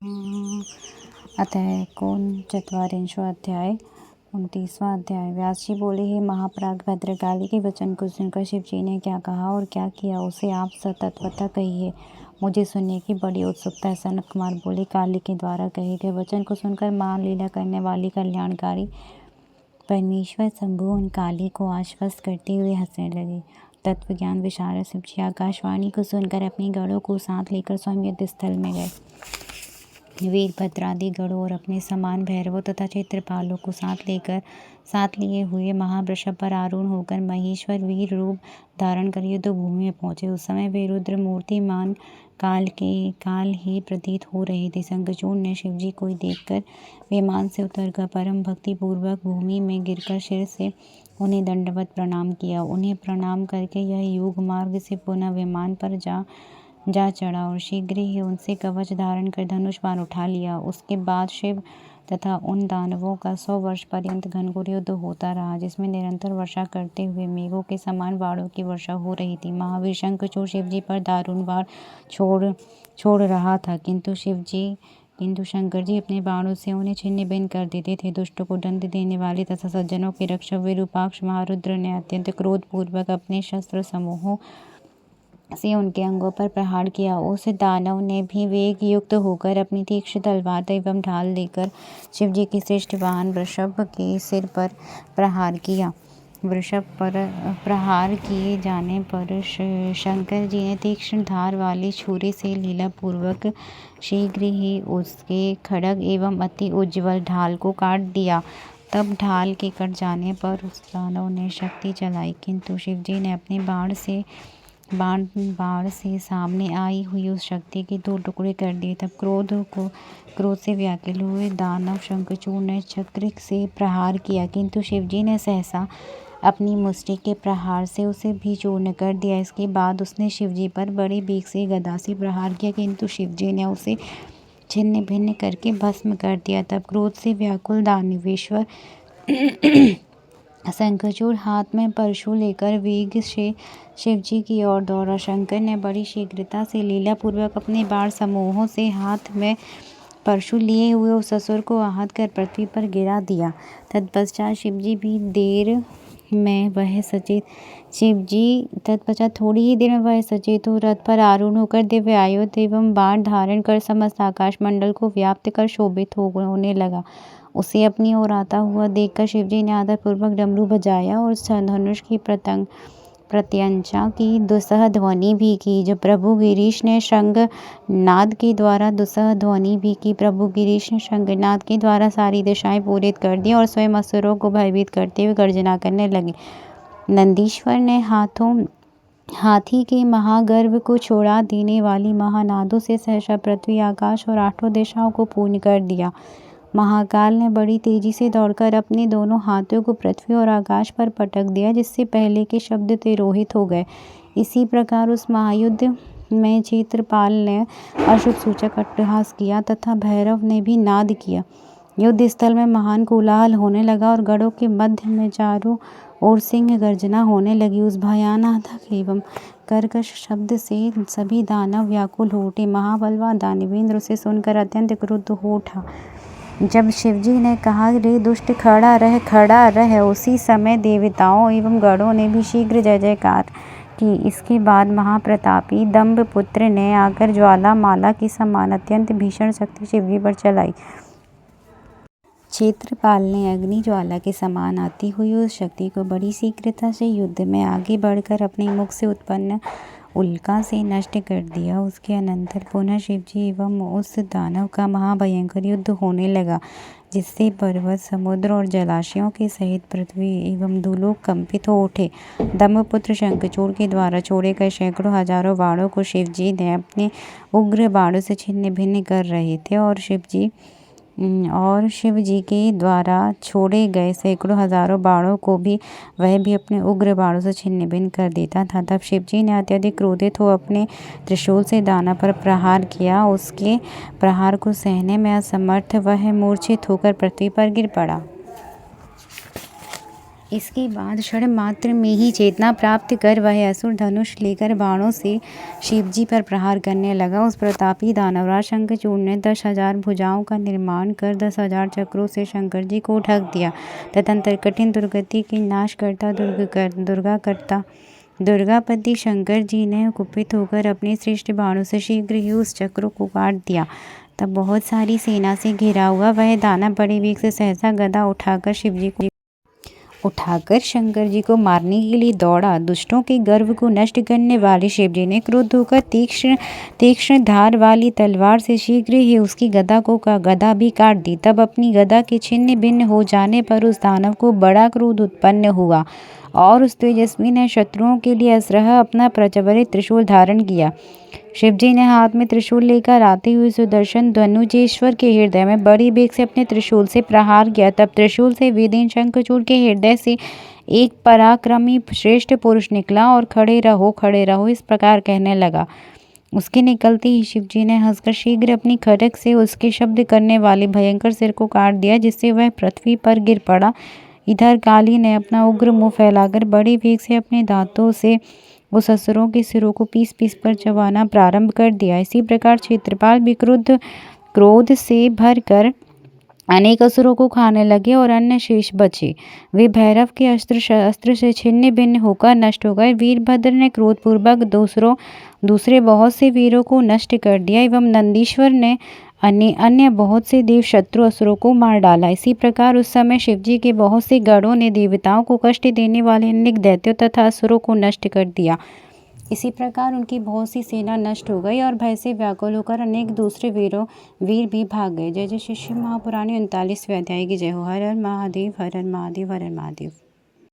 अतः कौन चत्वारिंशो अध्याय 29वां अध्याय। व्यास जी बोले, हे महाप्राग भद्रकाली के वचन को सुनकर शिव जी ने क्या कहा और क्या किया उसे आप सतत्वतः कहिए, मुझे सुनने की बड़ी उत्सुकता है। सनत कुमार बोले, काली के द्वारा कहे गए वचन को सुनकर मां लीला करने वाली कल्याणकारी परमेश्वर शंभु उन काली को आश्वस्त करते हुए हंसने लगे। तत्व ज्ञान विशारद शिव जी आकाशवाणी को सुनकर अपने गढ़ों को साथ लेकर स्वयं युद्ध स्थल में गए। वीरभद्रादि गढ़ों और अपने समान भैरवों तथा क्षेत्रपालों को साथ लिए हुए महावृषभ पर आरूढ़ होकर महेश्वर वीर रूप धारण कर युद्ध भूमि में पहुंचे। उस समय वे रुद्र मूर्तिमान काल ही प्रतीत हो रहे थे। शंखचूड़ ने शिवजी को देखकर विमान से उतरकर परम भक्ति पूर्वक भूमि में गिरकर सिर से उन्हें दंडवत प्रणाम किया। उन्हें प्रणाम करके यह योग मार्ग से पुनः विमान पर जा चढ़ा और शीघ्र ही उनसे कवच धारण कर धनुष बाण उठा लिया। उसके बाद शिव तथा उन दानवों का 100 वर्ष पर्यंत घनघोर युद्ध होता रहा, जिसमें निरंतर वर्षा करते हुए मेघों के समान बाणों की वर्षा हो रही थी। महावीर शंखचूड़ शिवजी पर दारुण बाण छोड़ रहा था, किंतु शंकर जी अपने बाणों से उन्हें छिन्न भिन्न कर देते थे। दुष्टों को दंड देने वाले तथा सज्जनों के रक्षक विरूपाक्ष महारुद्र ने अत्यंत क्रोधपूर्वक अपने शस्त्र समूहों से उनके अंगों पर प्रहार किया। उस दानव ने भी वेग युक्त होकर अपनी तीक्ष्ण तलवार एवं ढाल लेकर शिवजी के श्रेष्ठ वाहन वृषभ के सिर पर प्रहार किया। वृषभ पर प्रहार किए जाने पर शंकर जी ने तीक्ष्ण धार वाली छुरी से लीलापूर्वक शीघ्र ही उसके खड्ग एवं अति उज्ज्वल ढाल को काट दिया। तब ढाल के कट जाने पर उस दानव ने शक्ति चलाई, किंतु शिवजी ने अपने बाण से सामने आई हुई उस शक्ति के 2 टुकड़े कर दिए। तब क्रोध से व्याकुल हुए दानव शंखचूड़ ने चक्र से प्रहार किया, किंतु शिवजी ने सहसा अपनी मुष्टि के प्रहार से उसे भी चूर्ण कर दिया। इसके बाद उसने शिवजी पर बड़ी बेग से गदा से प्रहार किया, किंतु शिवजी ने उसे छिन्न भिन्न करके भस्म कर दिया। तब क्रोध से व्याकुल दानवेश्वर शंखचूड़ हाथ में परशु लेकर वेग से शिवजी की ओर दौड़ा। शंकर ने बड़ी शीघ्रता से लीलापूर्वक अपने बाण समूहों से हाथ में परशु लिए हुए उस असुर को आहत कर पृथ्वी पर गिरा दिया। तत्पश्चात थोड़ी ही देर में वह सचेत हो रथ पर आरूढ़ होकर दिव्य आयुध एवं बाण धारण कर समस्त आकाश मंडल को व्याप्त कर शोभित होने लगा। उसे अपनी ओर आता हुआ देखकर शिवजी ने आदरपूर्वक डमरू बजाया और धनुष की प्रत्यंचा की दुस्सह ध्वनि भी की। जब प्रभु गिरीश ने शंखनाद के द्वारा दुस्सह ध्वनि भी की, प्रभु गिरीश ने शंखनाद के द्वारा सारी दिशाएं पूरित कर दी और स्वयं असुरों को भयभीत करते हुए गर्जना करने लगे। नंदीश्वर ने हाथी के महागर्भ को छोड़ा देने वाली महानादों से सहसा पृथ्वी, आकाश और 8 दिशाओं को पूर्ण कर दिया। महाकाल ने बड़ी तेजी से दौड़कर अपने दोनों हाथों को पृथ्वी और आकाश पर पटक दिया, जिससे पहले के शब्द तिरोहित हो गए। इसी प्रकार उस महायुद्ध में क्षेत्रपाल ने अशुभ सूचक अट्टहास किया तथा भैरव ने भी नाद किया। युद्ध स्थल में महान कोलाहल होने लगा और गढ़ों के मध्य में चारों ओर सिंह गर्जना होने लगी। उस भयानक एवं कर्कश शब्द से सभी दानव व्याकुल हो उठे। महाबलवान दानवेंद्र उसे सुनकर अत्यंत क्रुद्ध हो उठा। जब शिवजी ने कहा, रे दुष्ट, खड़ा रह, उसी समय देवताओं एवं गणों ने भी शीघ्र जय जयकार की। इसके बाद महाप्रतापी दंभपुत्र ने आकर ज्वाला माला के समान अत्यंत भीषण शक्ति शिवजी पर चलाई। क्षेत्रपाल ने अग्नि ज्वाला के समान आती हुई उस शक्ति को बड़ी शीघ्रता से युद्ध में आगे बढ़कर अपने मुख से उत्पन्न उल्का से नष्ट कर दिया। उसके अनंतर पुनः शिवजी एवं उस दानव का महाभयंकर युद्ध होने लगा, जिससे पर्वत, समुद्र और जलाशयों के सहित पृथ्वी एवं भूलोक कंपित हो उठे। दंभपुत्र शंखचूड़ के द्वारा छोड़े गए सैकड़ों हजारों बाणों को शिवजी ने अपने उग्र बाणों से छिन्न भिन्न कर रहे थे और शिवजी के द्वारा छोड़े गए सैकड़ों हजारों बाणों को भी वह भी अपने उग्र बाणों से छिन्न भिन्न कर देता था। तब शिवजी ने अत्यधिक क्रोधित हो अपने त्रिशूल से दानव पर प्रहार किया। उसके प्रहार को सहने में असमर्थ वह मूर्छित होकर पृथ्वी पर गिर पड़ा। इसके बाद क्षण मात्र में ही चेतना प्राप्त कर वह असुर धनुष लेकर बाणों से शिवजी पर प्रहार करने लगा। उस प्रतापी दानवराज शंखचूड़ ने 10,000 भुजाओं का निर्माण कर 10,000 चक्रों से शंकर जी को ढक दिया। तदंतर कठिन दुर्गति के नाश करता दुर्गापति शंकर जी ने कुपित होकर अपने श्रेष्ठ बाणों से शीघ्र ही उस चक्र को काट दिया। तब बहुत सारी सेना से घिरा हुआ वह दानव बड़े वेग से सहसा गदा उठाकर शंकर जी को मारने के लिए दौड़ा। दुष्टों के गर्व को नष्ट करने वाले शिवजी ने क्रुद्ध होकर तीक्ष्ण धार वाली तलवार से शीघ्र ही उसकी गदा भी काट दी। तब अपनी गदा के छिन्न भिन्न हो जाने पर उस दानव को बड़ा क्रोध उत्पन्न हुआ और उस तेजस्वी ने शत्रुओं के लिए असरह अपना प्रज्वलित त्रिशूल धारण किया। शिवजी ने हाथ में त्रिशूल लेकर आते हुए सुदर्शन धनुजेश्वर के हृदय में बड़ी बेग से अपने त्रिशूल से प्रहार किया। तब त्रिशूल से वेदीन शंखचूड़ के हृदय से एक पराक्रमी श्रेष्ठ पुरुष निकला और खड़े रहो इस प्रकार कहने लगा। उसके निकलते ही शिवजी ने हंसकर शीघ्र अपनी खड्ग से उसके शब्द करने वाले भयंकर सिर को काट दिया, जिससे वह पृथ्वी पर गिर पड़ा। इधर काली ने अपना उग्र मुंह फैलाकर बड़े वेग से अपने दांतों से उस असुरों के सिरों को पीस कर चबाना प्रारंभ कर दिया। इसी प्रकार क्षेत्रपाल भी क्रोध से भरकर अनेक असुरों को खाने लगे और अन्य शेष बचे। वे भैरव के अस्त्र से छिन्न भिन्न होकर नष्ट हो गए। वीरभद्र ने क्रोधपूर्वक दूसरे बहुत से वीरों को नष्ट कर दिया एवं नंदीश्वर ने अन्य बहुत से देव शत्रु असुरों को मार डाला। इसी प्रकार उस समय शिवजी के बहुत से गणों ने देवताओं को कष्ट देने वाले अनेक दैत्यों तथा असुरों को नष्ट कर दिया। इसी प्रकार उनकी बहुत सी सेना नष्ट हो गई और भय से व्याकुल होकर अनेक दूसरे वीर भी भाग गए। जय जय श्री शिव महापुराण 39वें अध्याय की जय हो। हर हर महादेव, हर हर महादेव, हर हर महादेव।